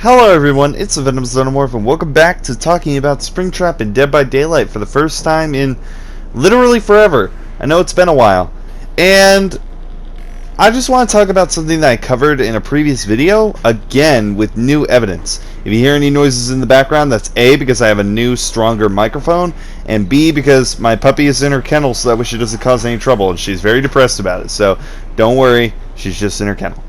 Hello everyone, it's the Venomorph and welcome back to talking about Springtrap and Dead by Daylight for the first time in literally forever. I know it's been a while. And I just want to talk about something that I covered in a previous video, again with new evidence. If you hear any noises in the background, that's A, because I have a new, stronger microphone, and B, because my puppy is in her kennel so that way she doesn't cause any trouble, and she's very depressed about it. So don't worry, she's just in her kennel.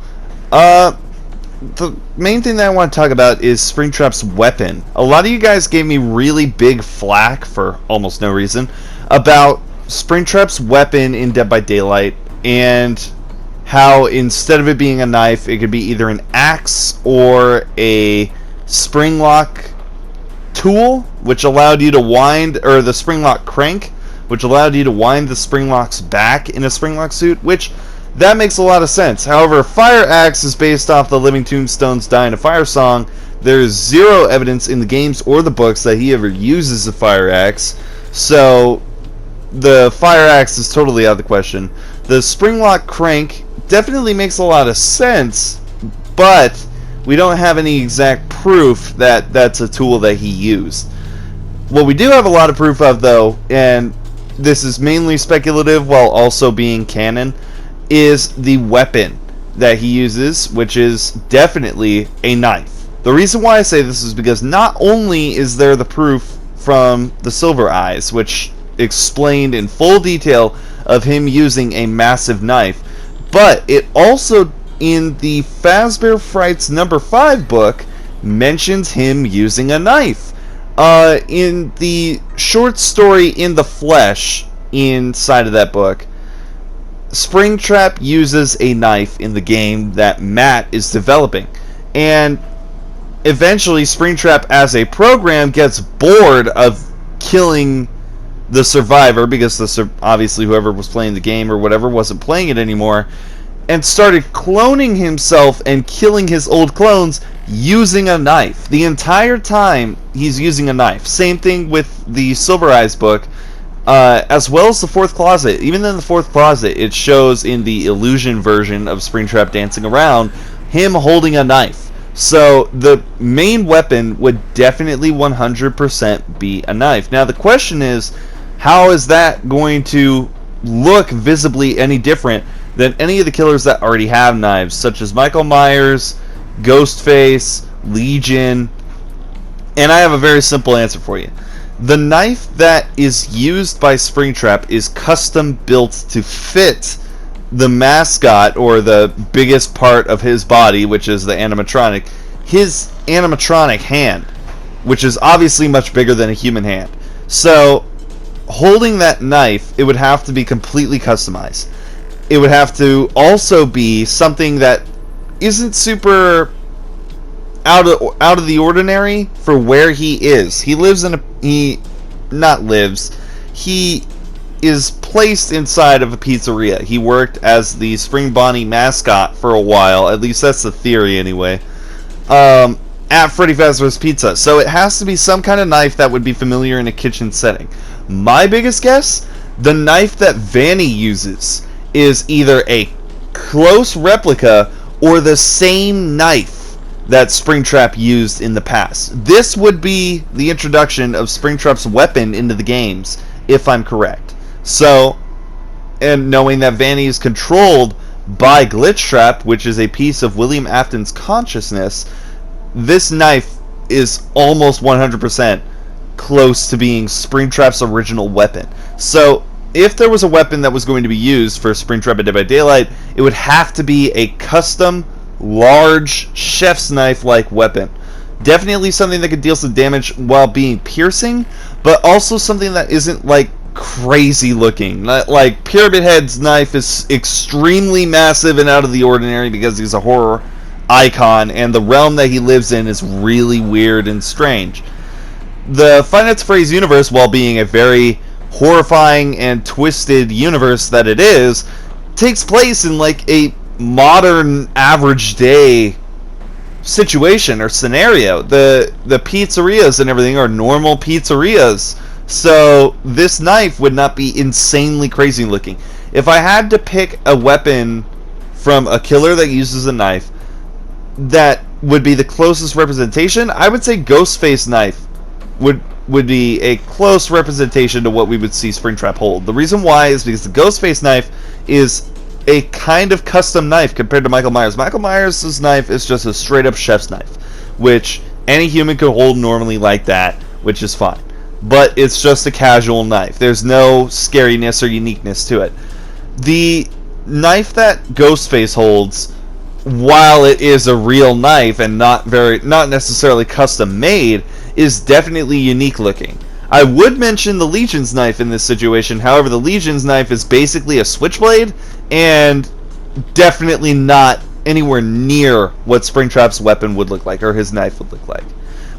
The main thing that I want to talk about is Springtrap'S weapon. A lot of you guys gave me really big flack for almost no reason about Springtrap'S weapon in Dead by Daylight and how instead of it being a knife, it could be either an axe or a spring lock tool, which allowed you to wind, or the spring lock crank, which allowed you to wind the spring locks back in a spring lock suit, which that makes a lot of sense. However, Fire Axe is based off the Living Tombstone's Die in a Fire song. There's zero evidence in the games or the books that he ever uses a Fire Axe, so the Fire Axe is totally out of the question. The Spring Lock Crank definitely makes a lot of sense, but we don't have any exact proof that that's a tool that he used. What we do have a lot of proof of, though, and this is mainly speculative while also being canon, is the weapon that he uses, which is definitely a knife. The reason why I say this is because not only is there the proof from the Silver Eyes, which explained in full detail of him using a massive knife, but it also, in the Fazbear Frights number 5 book, mentions him using a knife. In the short story In the Flesh inside of that book, Springtrap uses a knife in the game that Matt is developing, and eventually Springtrap as a program gets bored of killing the survivor, because obviously whoever was playing the game or whatever wasn't playing it anymore, and started cloning himself and killing his old clones using a knife. The entire time he's using a knife. Same thing with the Silver Eyes book. As well as the Fourth Closet. Even in the Fourth Closet, it shows in the illusion version of Springtrap dancing around him holding a knife. So the main weapon would definitely 100% be a knife. Now the question is, how is that going to look visibly any different than any of the killers that already have knives, such as Michael Myers, Ghostface, Legion? And I have a very simple answer for you. The knife that is used by Springtrap is custom built to fit the mascot, or the biggest part of his body, which is the animatronic, his animatronic hand, which is obviously much bigger than a human hand. So, holding that knife, it would have to be completely customized. It would have to also be something that isn't super out of the ordinary for where he is. He lives in he is placed inside of a pizzeria. He worked as the Spring Bonnie mascot for a while, at least that's the theory anyway, at Freddy Fazbear's Pizza. So it has to be some kind of knife that would be familiar in a kitchen setting. My biggest guess, the knife that Vanny uses is either a close replica or the same knife that Springtrap used in the past. This would be the introduction of Springtrap's weapon into the games, if I'm correct. So, and knowing that Vanny is controlled by Glitchtrap, which is a piece of William Afton's consciousness, this knife is almost 100% close to being Springtrap's original weapon. So, if there was a weapon that was going to be used for Springtrap and Dead by Daylight, it would have to be a custom large chef's knife like weapon. Definitely something that could deal some damage while being piercing, but also something that isn't like crazy looking. Like Pyramid Head's knife is extremely massive and out of the ordinary because he's a horror icon, and the realm that he lives in is really weird and strange. The Five Nights at Freddy's universe, while being a very horrifying and twisted universe that it is, takes place in like a modern average day situation or scenario. The pizzerias and everything are normal pizzerias, so this knife would not be insanely crazy looking. If I had to pick a weapon from a killer that uses a knife that would be the closest representation. I would say Ghostface knife would be a close representation to what we would see Springtrap hold. The reason why is because the Ghostface knife is a kind of custom knife compared to Michael Myers. Michael Myers' knife is just a straight up chef's knife, which any human could hold normally like that, which is fine. But it's just a casual knife. There's no scariness or uniqueness to it. The knife that Ghostface holds, while it is a real knife and not necessarily custom made, is definitely unique looking. I would mention the Legion's knife in this situation. However, the Legion's knife is basically a switchblade and definitely not anywhere near what Springtrap's weapon would look like, or his knife would look like.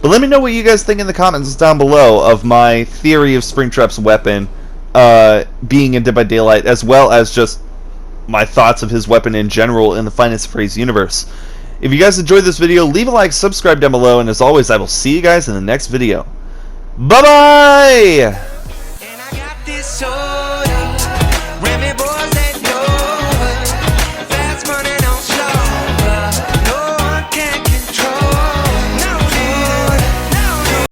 But let me know what you guys think in the comments down below of my theory of Springtrap's weapon being in Dead by Daylight, as well as just my thoughts of his weapon in general in the Finest Phrase universe. If you guys enjoyed this video, leave a like, subscribe down below, and as always, I will see you guys in the next video. Bye-bye!